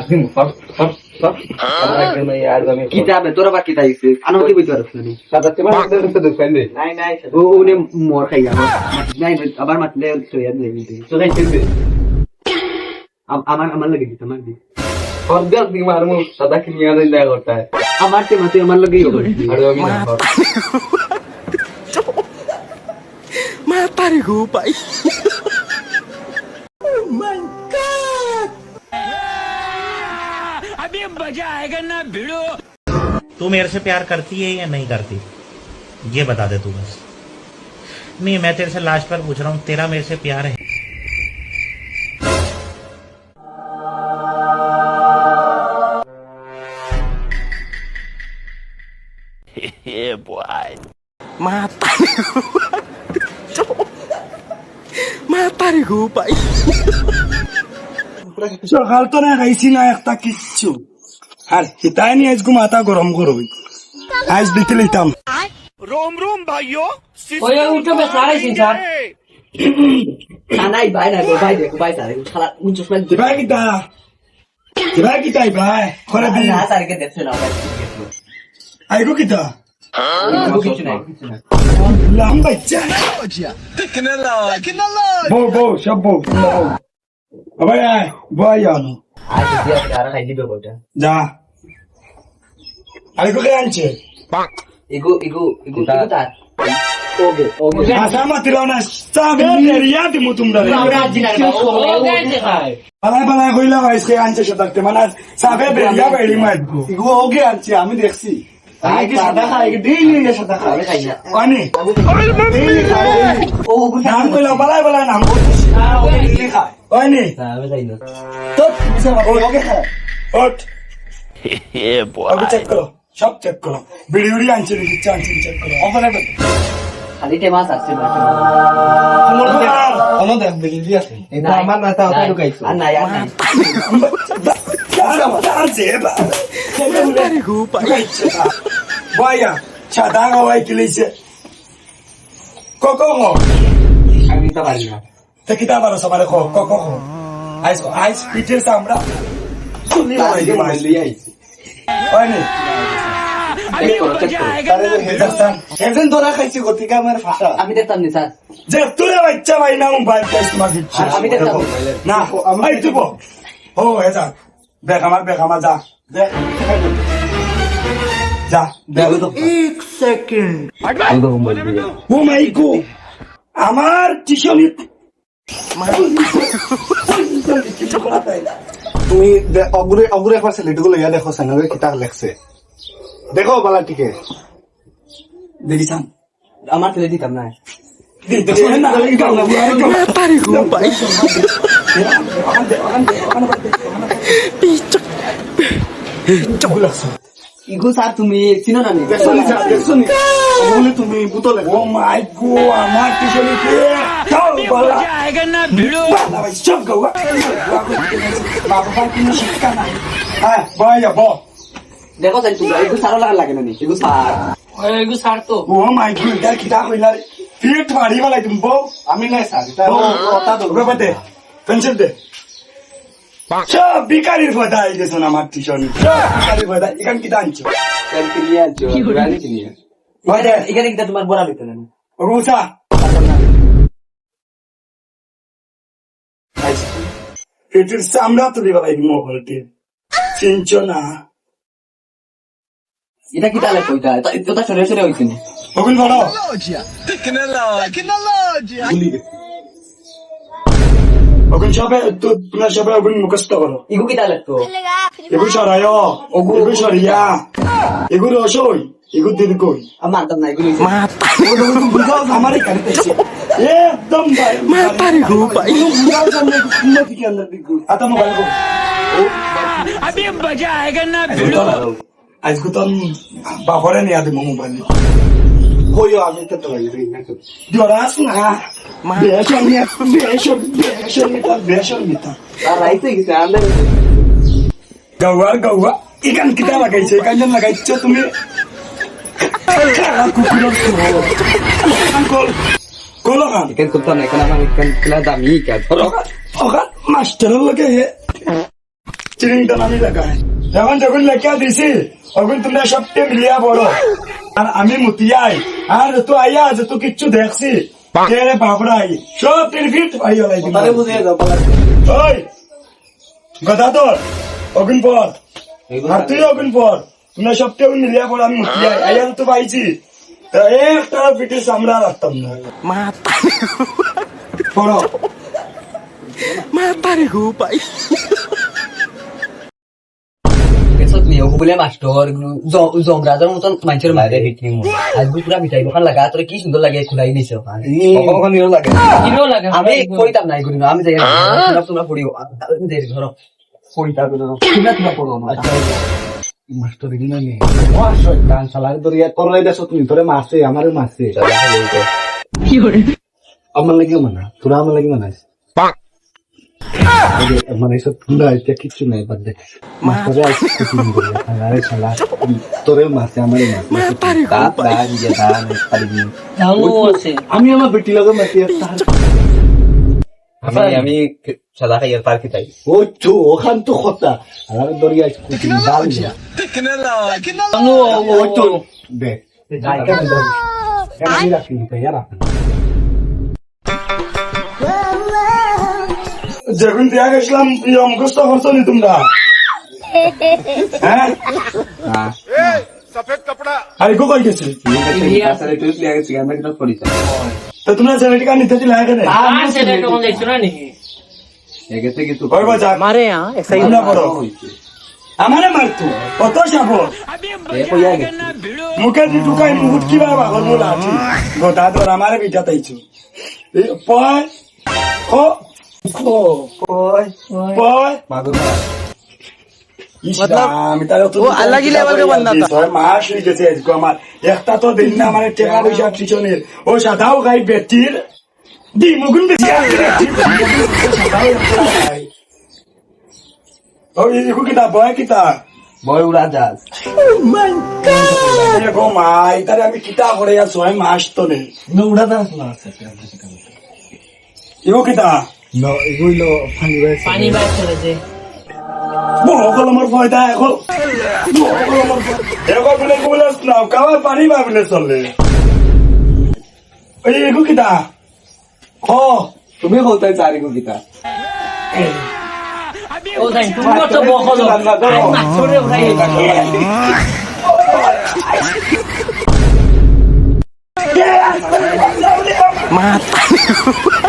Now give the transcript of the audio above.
দিন সব কিতাবে তোরা বা কিতা আইছে আনন্দ বইতে পারছ না সাদা তেমন তো ফেলে নাই ও ওনে মোর খাই গেল নাই আবার মাতলে সইয়া দেই তো খাই ফেলবে আমার লাগে দিত আমার দি অর্ধেক দিন মারমু সাদা কি নিয়ে দেন দেখা করতে হয় আমার তে মাতে আমার লাগেই হবে আর আমি না Mata gue, Pak. अभी मजा आएगा ना भिड़ो। तू मेरे से प्यार करती है या नहीं करती ये बता दे तू बस। नहीं मैं तेरे से लास्ट बार पूछ रहा हूँ तेरा मेरे से प्यार है? Mata Mata gue, Pak. সকাল তো না খাইছি না একটা কিচ্ছু আর হিতাই নি আজকে মাথা গরম করবি আজ দেখে লইতাম रोम रोम भाइयों ওই উঠো বে সারাইছি স্যার নাই ভাই না গো ভাই দেখো ভাই সারে খালা উঁচু সময় ভাই কিতা ভাই করে দিন না সারকে দেখছ না ভাই আইগো কিতা কিছু নাই লাম বাচ্চা বো সব বো আবার আয় বয় আনো আজ দিয়া আর খাই দিবে কোটা যা আইগো কে আনছে ইগো তার ওগে আশা মাতিরাও না সাবে রিয়া দিমু তোমরা বালা কইলা ভাইসকে আনছে সদাতে মানে সাবে বেরিয়া বেরি মাইগো ইগো ওগে আনছে আমি দেখছি আগে সাদা খাই ডেইলি এর সাদা খাই খাই না পানি ডেইলি খাই ও নাম কইলা বালা নাম ওগে ডেইলি খাই পানি আমি খাই না তো মিছা ওগে খাই ওট ওগে চেক করো সব চেক করো বিড়ি আনছে নাকি চান্স চেক করো ওখানে খালি মাছ আছে আমার দেখ দেখি আছে আমার না তাও ঢুকাইছো আর নাই Vaya, chadanga vai que lice. Coco, আমি তো পারি না te quitaba los amaros, coco. Ice, pitcher sambra. Oye, अभी मजा आएगा ना এখন তোরা খাইছি গতিকে আমার ফাটা আমি দেখতাম নি স্যার যে তোরা বাচ্চা ভাই না মোবাইল টেস্ট মাগি আমি দেখতাম না আমি দিব ও এটা দেখ আমার যা দেখ যা দেখ তো ও মাই গো আমার টিশনি তুমি অগুরে একবার ছেলেটুকু লইয়া দেখো সাঙ্গে কিতা লেখছে দেখো বালা টিকে দেখিছাম আমার ছেলে দিতাম না Mata gue, Pak. Picok. Ego sir তুমি চিনো না নি দেখছো নি বলে তুমি বুতো লেখো ও মাই গো আমার টিশনি मजा आएगा ना भिड़ो সব গাওয়া বাবা কোনো শিক্ষা নাই হ্যাঁ ভাইয়া বল দেখো তাই তুমি ইগো স্যার লাগে না নি ইগো স্যার তো ও মাই গড এটা কিতা কইলা ফিট মারি বালাই তুমি বউ আমি নাই স্যার এটা কথা তো ওকে বাদে পেন্সিল দে সব বিকারির কথা আই গেছ না আমার টিশন সব বিকারির কথা এখান কিতা আনছো কালকে নিয়ে আনছো রানি নিয়ে বাদে এখানে কিটা তোমার বড় লইতে না রুসা ফিটের সামনে তুলি বালাই মোহলটি চিনছো না এটা কিটা লাগে কইতা এটা সরে সরে হইছে নি ওগুন বড় ওগুন সবে তো তোমরা সবে ওগুন মুখস্থ করো ইগো কিটা লাগতো এগুলো সরায় এগুলো সরিয়া এগুলো অসই এগুলো দিদি কই আমার তো নাই গুলি বুঝাও আমার এখানে একদম ভাই Mata gue, Pak. বুঝাও সামনে উন্নতি কি আন্দার দিক আতা মোবাইল কো अभी मजा आएगा ना भिड़ो আজকে তো বাপরে নিয়ে আদি মোবাইল কইও আমি তো তো লাগি দিওরাস না বেশন মিতা আর রাইতে গেছে আন্দার গাওয়া ইকান কিতা লাগাইছে ইকান লাগাইছো তুমি কুকুরের কল খান কেন করতাম না এখানে আমার এখানে খেলা দামি কে ওকা মাস্টারের লগে চিরিংটন আমি লাগাই যখন যখন লেখা দিছি তখন তোমরা সবটে মিলিয়া বড় আর আমি মুতিয়াই আর তো আইয়া যে তো কিচ্ছু দেখছি রে বাবরাই সব টিরফিট ভাই হলাই দিন তারে বুঝিয়ে দাও পালা ওই গদাধর অগুন পর আর তুই অগুন পর তোমরা সবটে মিলিয়া বড় আমি মুতিয়াই আইয়া তো পাইছি তো একটা পিঠে সামলা রাখতাম না বড় এসব নিয়ে বলে মাস্টার জগরাজার মতন মানুষের মায়ের হিটিং আজকে পুরা মিঠাই দোকান লাগা তোর কি সুন্দর লাগে খুলাই নিছে ওখানে কখন নিও লাগে কিনো লাগে আমি কইতাম নাই করি না আমি যাই তোমরা পড়িও দেরি ধরো কইতা ধরো কিনা তোমরা পড়ো আচ্ছা মাস্টার দিন না নেই ও শয়তান শালা দরিয়া করলে দেশ তুমি তোরে মারছে আমারে মারছে আমার লাগি মানা তোরা আমার লাগি মানাস মানে এসব তুলা এটা কিছু নাই বাদ দে মাস্টারে আইছে কিছু করে আরে শালা তোরে মারছে আমারে মারছে আমি আমার বেটি লাগে মারছি আমি সাদা খাইয়ার পার কি তাই ও চো ওখান তো কথা আর দরিয়া স্কুটি ডাল দিয়া ও তো দে যাই কেন দর কেন রাখি তাই यार যখন দিয়া গেছিলাম মুখস্থ করছো নি তোমরা হ্যাঁ আর গো কই গেছে তো তোমরা জেনেটিকা নিতে দিলে কেন কই বাজা মারে হ্যাঁ তোমরা বড় আমারে মারতো কত সাপোর্ট মুখে দি ঢুকাই মুখ কি বাবা হলো লাঠি গোটা তোর আমারে বিটা তাইছো পয় ও পয় আমি তার তো अलग ही लेवल का बंदा था মাস হয়ে গেছে আজকে আমার একটা তো দিন না আমার টাকা পয়সা পিছনের ও সাদাও গাই বেটির দি মুগুন বেশি ও ইকু কিতা বয় কিতা বয় উড়াজাহাজ গো মাই তারে আমি কিতা করে আর 6 মাস তো নেই no udah dah lah ইকু কিতা no এগুলো পানি বাইছে বকল আমার ফয়দা এখন এখন বলে বলে না কাওয়া পানি ভাবলে চলে এই ইকু কিতা ও তুমি বলতে চারি কো কিতা ও তাই তুমি তো বকল মাছরে ভাই মাথা